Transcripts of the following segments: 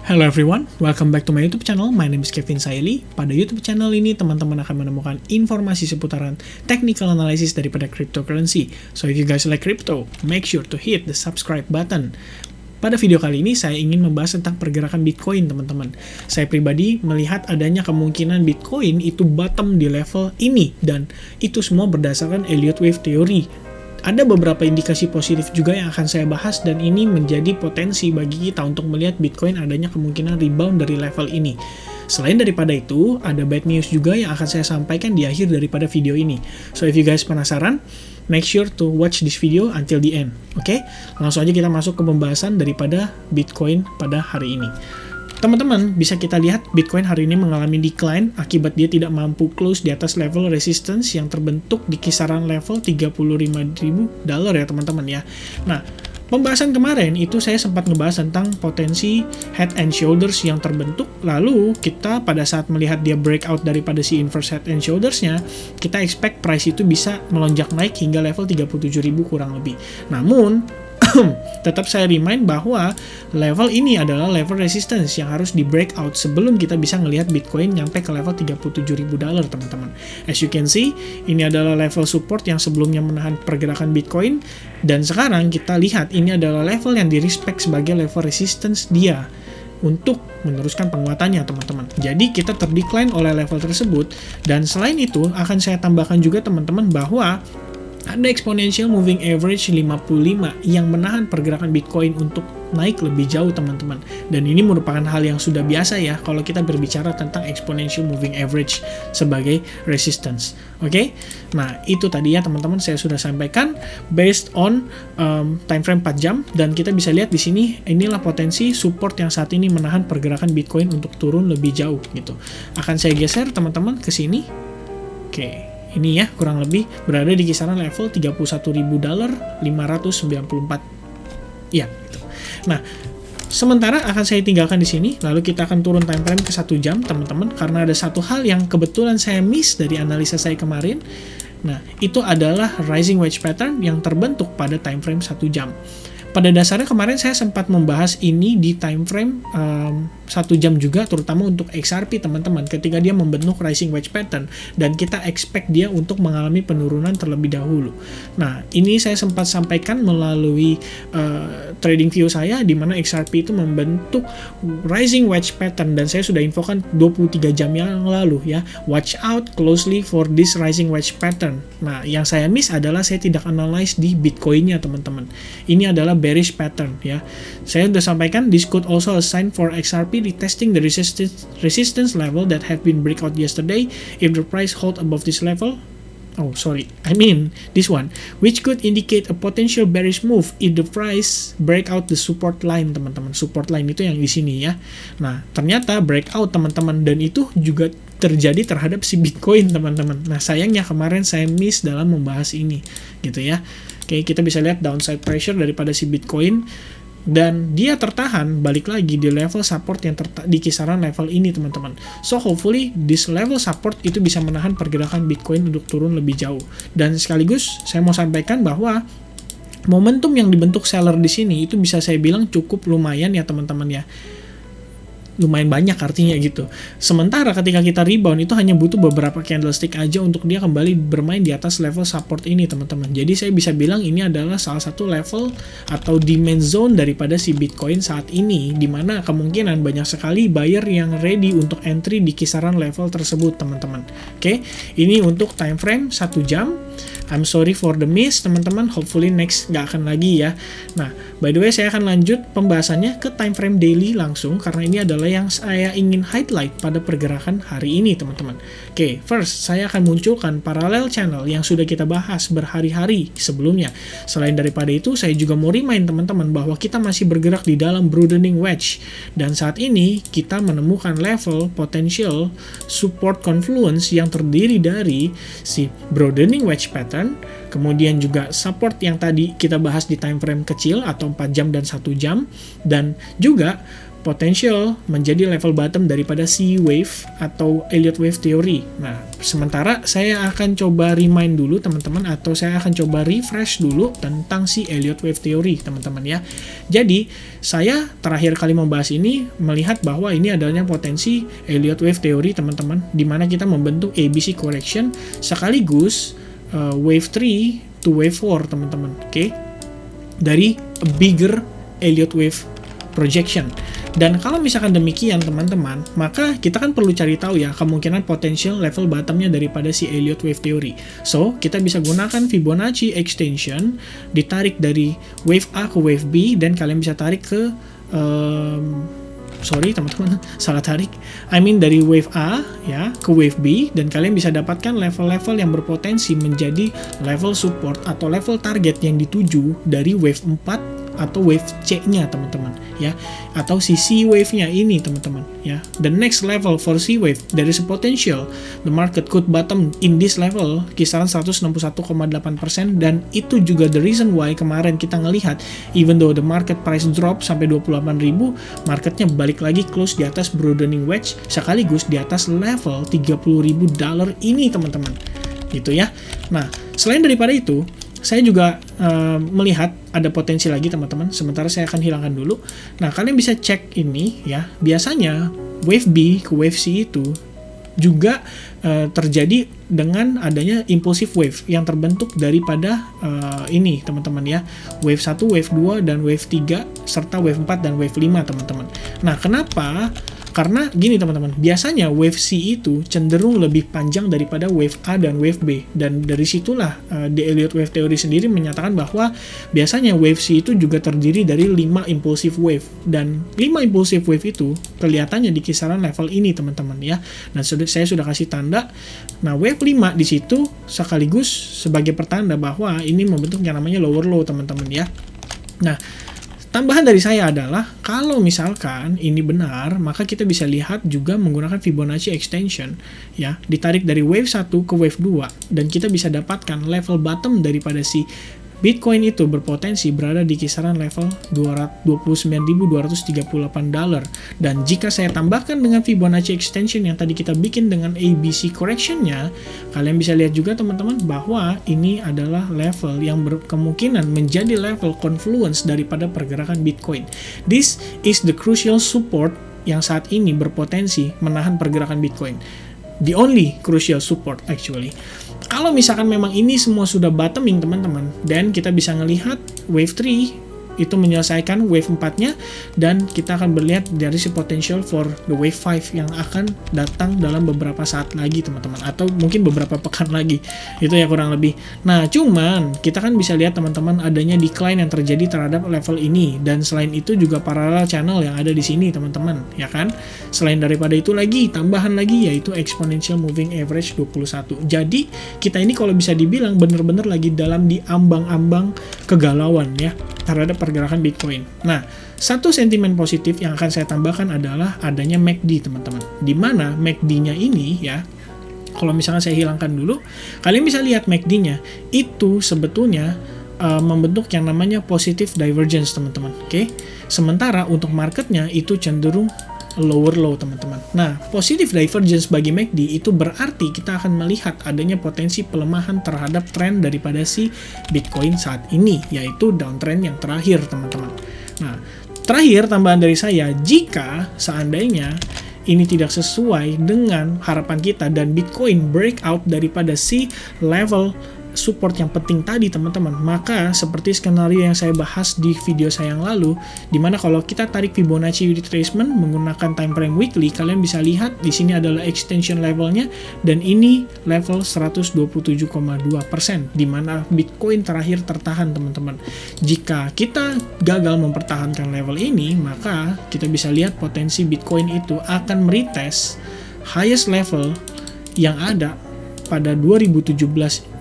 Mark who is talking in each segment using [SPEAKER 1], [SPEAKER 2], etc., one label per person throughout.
[SPEAKER 1] Hello everyone, welcome back to my YouTube channel. My name is Kevin Saili. Pada YouTube channel ini, teman-teman akan menemukan informasi seputaran technical analysis daripada cryptocurrency. So if you guys like crypto, make sure to hit the subscribe button. Pada video kali ini, saya ingin membahas tentang pergerakan Bitcoin, teman-teman. Saya pribadi melihat adanya kemungkinan Bitcoin itu bottom di level ini, dan itu semua berdasarkan Elliott Wave Theory. Ada beberapa indikasi positif juga yang akan saya bahas, dan ini menjadi potensi bagi kita untuk melihat Bitcoin adanya kemungkinan rebound dari level ini. Selain daripada itu, ada bad news juga yang akan saya sampaikan di akhir daripada video ini. So if you guys penasaran, make sure to watch this video until the end. Oke? Langsung aja kita masuk ke pembahasan daripada Bitcoin pada hari ini. Teman-teman, bisa kita lihat Bitcoin hari ini mengalami decline akibat dia tidak mampu close di atas level resistance yang terbentuk di kisaran level $35.000 ya teman-teman ya. Nah, pembahasan kemarin itu saya sempat ngebahas tentang potensi head and shoulders yang terbentuk, lalu kita pada saat melihat dia breakout daripada si inverse head and shoulders-nya, kita expect price itu bisa melonjak naik hingga level 37.000 kurang lebih. Namun, tetap saya remind bahwa level ini adalah level resistance yang harus di breakout sebelum kita bisa ngelihat Bitcoin nyampe ke level $37.000 teman-teman. As you can see, ini adalah level support yang sebelumnya menahan pergerakan Bitcoin, dan sekarang kita lihat ini adalah level yang di respect sebagai level resistance dia untuk meneruskan penguatannya teman-teman. Jadi kita terdecline oleh level tersebut, dan selain itu akan saya tambahkan juga teman-teman bahwa ada exponential moving average 55 yang menahan pergerakan Bitcoin untuk naik lebih jauh teman-teman. Dan ini merupakan hal yang sudah biasa ya kalau kita berbicara tentang exponential moving average sebagai resistance. Oke? Nah, itu tadi ya teman-teman saya sudah sampaikan based on time frame 4 jam, dan kita bisa lihat di sini inilah potensi support yang saat ini menahan pergerakan Bitcoin untuk turun lebih jauh gitu. Akan saya geser teman-teman ke sini. Oke. Ini ya, kurang lebih berada di kisaran level $31.594. Ya, gitu. Nah, sementara akan saya tinggalkan di sini, lalu kita akan turun time frame ke 1 jam, teman-teman, karena ada satu hal yang kebetulan saya miss dari analisa saya kemarin. Nah, itu adalah rising wedge pattern yang terbentuk pada time frame 1 jam. Pada dasarnya kemarin saya sempat membahas ini di time frame 1 jam juga, terutama untuk XRP teman-teman, ketika dia membentuk rising wedge pattern dan kita expect dia untuk mengalami penurunan terlebih dahulu. Nah, ini saya sempat sampaikan melalui trading view saya, di mana XRP itu membentuk rising wedge pattern, dan saya sudah infokan 23 jam yang lalu ya, watch out closely for this rising wedge pattern. Nah, yang saya miss adalah saya tidak analyze di Bitcoin-nya teman-teman. Ini adalah bearish pattern ya. Saya sudah sampaikan this could also a sign for XRP retesting the resistance level that had been breakout yesterday if the price hold above this level. This one, which could indicate a potential bearish move if the price break out the support line, teman-teman. Support line itu yang di sini ya. Nah, ternyata breakout teman-teman, dan itu juga terjadi terhadap si Bitcoin, teman-teman. Nah, sayangnya kemarin saya miss dalam membahas ini, gitu ya. Oke, kita bisa lihat downside pressure daripada si Bitcoin, dan dia tertahan balik lagi di level support yang di kisaran level ini teman-teman. So hopefully this level support itu bisa menahan pergerakan Bitcoin untuk turun lebih jauh. Dan sekaligus saya mau sampaikan bahwa momentum yang dibentuk seller di sini itu bisa saya bilang cukup lumayan ya teman-teman ya. Lumayan banyak artinya gitu. Sementara ketika kita rebound itu hanya butuh beberapa candlestick aja untuk dia kembali bermain di atas level support ini teman-teman. Jadi saya bisa bilang ini adalah salah satu level atau demand zone daripada si Bitcoin saat ini, dimana kemungkinan banyak sekali buyer yang ready untuk entry di kisaran level tersebut teman-teman. Oke, ini untuk time frame 1 jam. I'm sorry for the miss teman-teman, hopefully next nggak akan lagi ya. Nah, by the way saya akan lanjut pembahasannya ke time frame daily langsung, karena ini adalah yang saya ingin highlight pada pergerakan hari ini teman-teman. Oke, first saya akan munculkan parallel channel yang sudah kita bahas berhari-hari sebelumnya. Selain daripada itu, saya juga mau remind teman-teman bahwa kita masih bergerak di dalam broadening wedge, dan saat ini kita menemukan level potential support confluence yang terdiri dari si broadening wedge pattern, kemudian juga support yang tadi kita bahas di time frame kecil atau 4 jam dan 1 jam, dan juga potential menjadi level bottom daripada si wave atau Elliott Wave Theory. Nah, sementara saya akan coba remind dulu teman-teman, atau saya akan coba refresh dulu tentang si Elliott Wave Theory teman-teman ya. Jadi, saya terakhir kali membahas ini melihat bahwa ini adanya potensi Elliott Wave Theory teman-teman, di mana kita membentuk ABC correction sekaligus wave 3 to wave 4 teman-teman. Oke. Dari a bigger Elliott Wave projection. Dan kalau misalkan demikian teman-teman, maka kita kan perlu cari tahu ya kemungkinan potential level bottomnya daripada si Elliott Wave Theory. So, kita bisa gunakan Fibonacci extension, ditarik dari wave A ke wave B, dan kalian bisa tarik ke sorry teman-teman, salah tarik. Dari wave A ya ke wave B, dan kalian bisa dapatkan level-level yang berpotensi menjadi level support atau level target yang dituju dari wave 4 atau wave C-nya teman-teman ya, atau si C wave-nya ini teman-teman ya. The next level for C wave, there is a potential the market could bottom in this level kisaran 161,8%, dan itu juga the reason why kemarin kita ngelihat even though the market price drop sampai 28.000, marketnya balik lagi close di atas broadening wedge sekaligus di atas level $30.000 ini teman-teman gitu ya. Nah, selain daripada itu, saya juga melihat ada potensi lagi teman-teman. Sementara saya akan hilangkan dulu. Nah, kalian bisa cek ini ya. Biasanya wave B ke wave C itu juga terjadi dengan adanya impulsive wave yang terbentuk daripada ini teman-teman ya. Wave 1, wave 2, dan wave 3, serta wave 4 dan wave 5 teman-teman. Nah, kenapa? Karena gini teman-teman, biasanya wave C itu cenderung lebih panjang daripada wave A dan wave B. Dan dari situlah The Elliott Wave Theory sendiri menyatakan bahwa biasanya wave C itu juga terdiri dari 5 impulsive wave. Dan 5 impulsive wave itu kelihatannya di kisaran level ini teman-teman ya. Nah, saya sudah kasih tanda. Nah, wave 5 di situ sekaligus sebagai pertanda bahwa ini membentuk yang namanya lower low teman-teman ya. Nah, tambahan dari saya adalah kalau misalkan ini benar, maka kita bisa lihat juga menggunakan Fibonacci extension ya, ditarik dari wave 1 ke wave 2, dan kita bisa dapatkan level bottom daripada si Bitcoin itu berpotensi berada di kisaran level $29.238. Dan jika saya tambahkan dengan Fibonacci extension yang tadi kita bikin dengan ABC correction-nya, kalian bisa lihat juga teman-teman bahwa ini adalah level yang berkemungkinan menjadi level confluence daripada pergerakan Bitcoin. This is the crucial support yang saat ini berpotensi menahan pergerakan Bitcoin. The only crucial support actually. Kalau misalkan memang ini semua sudah bottoming teman-teman, dan kita bisa ngelihat wave 3 itu menyelesaikan wave 4-nya, dan kita akan melihat dari si potential for the wave 5 yang akan datang dalam beberapa saat lagi teman-teman, atau mungkin beberapa pekan lagi, itu ya kurang lebih. Nah, cuman kita kan bisa lihat teman-teman adanya decline yang terjadi terhadap level ini, dan selain itu juga parallel channel yang ada di sini teman-teman ya kan. Selain daripada itu lagi, tambahan lagi yaitu exponential moving average 21. Jadi kita ini kalau bisa dibilang bener-bener lagi dalam di ambang-ambang kegalauan ya terhadap pergerakan Bitcoin. Nah, satu sentimen positif yang akan saya tambahkan adalah adanya MACD teman-teman. Di mana MACD-nya ini ya, kalau misalkan saya hilangkan dulu, kalian bisa lihat MACD-nya itu sebetulnya membentuk yang namanya positive divergence teman-teman. Oke. Sementara untuk marketnya itu cenderung lower low teman-teman. Nah, positive divergence bagi MACD itu berarti kita akan melihat adanya potensi pelemahan terhadap tren daripada si Bitcoin saat ini, yaitu downtrend yang terakhir teman-teman. Nah, terakhir tambahan dari saya, jika seandainya ini tidak sesuai dengan harapan kita dan Bitcoin breakout daripada si level support yang penting tadi teman-teman, maka seperti skenario yang saya bahas di video saya yang lalu, dimana kalau kita tarik Fibonacci retracement menggunakan time frame weekly, kalian bisa lihat di sini adalah extension levelnya, dan ini level 127,2%, dimana Bitcoin terakhir tertahan teman-teman. Jika kita gagal mempertahankan level ini, maka kita bisa lihat potensi Bitcoin itu akan meretest highest level yang ada pada 2017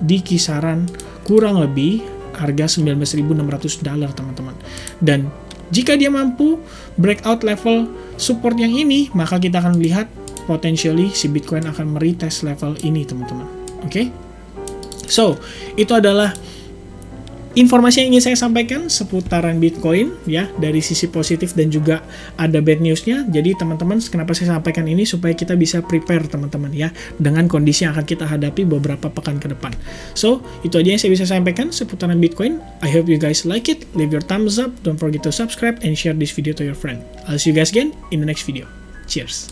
[SPEAKER 1] di kisaran kurang lebih harga $19.600 teman-teman. Dan jika dia mampu breakout level support yang ini, maka kita akan lihat potentially si Bitcoin akan meretest level ini teman-teman. Oke? So, itu adalah informasi yang ingin saya sampaikan seputaran Bitcoin ya, dari sisi positif dan juga ada bad newsnya. Jadi teman-teman, kenapa saya sampaikan ini supaya kita bisa prepare teman-teman ya dengan kondisi yang akan kita hadapi beberapa pekan ke depan. So, itu aja yang saya bisa sampaikan seputaran Bitcoin. I hope you guys like it. Leave your thumbs up. Don't forget to subscribe and share this video to your friend. I'll see you guys again in the next video. Cheers.